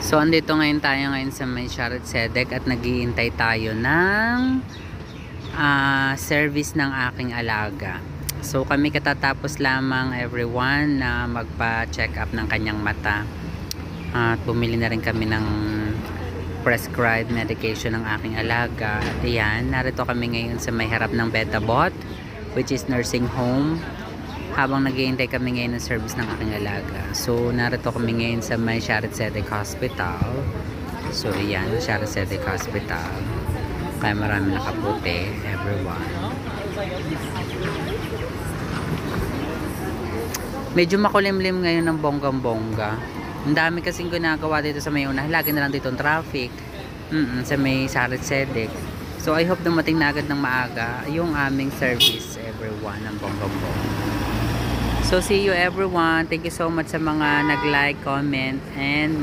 So, andito ngayon tayo ngayon sa may Sharet Sedek at naghihintay tayo ng service ng aking alaga. So, kami katatapos lamang everyone na magpa-check up ng kanyang mata. At bumili na rin kami ng prescribed medication ng aking alaga. At ayan, narito kami ngayon sa may harap ng Betabot, which is nursing home. Habang naghihintay kami ngayon ng service ng aking alaga. So, narito kami ngayon sa may Sharet Sedek Hospital. So, ayan, Sharet Sedek Hospital. Kaya marami nakaputi, everyone. Medyo makulimlim ngayon ng bonggang-bongga. Ang dami kasing ginagawa dito sa may una. Lagi na lang dito ang traffic. Sa may Sharet Sedek. So, I hope dumating na agad ng maaga yung aming service, everyone, ng bonggang-bongga. So, see you everyone. Thank you so much sa mga nag-like, comment, and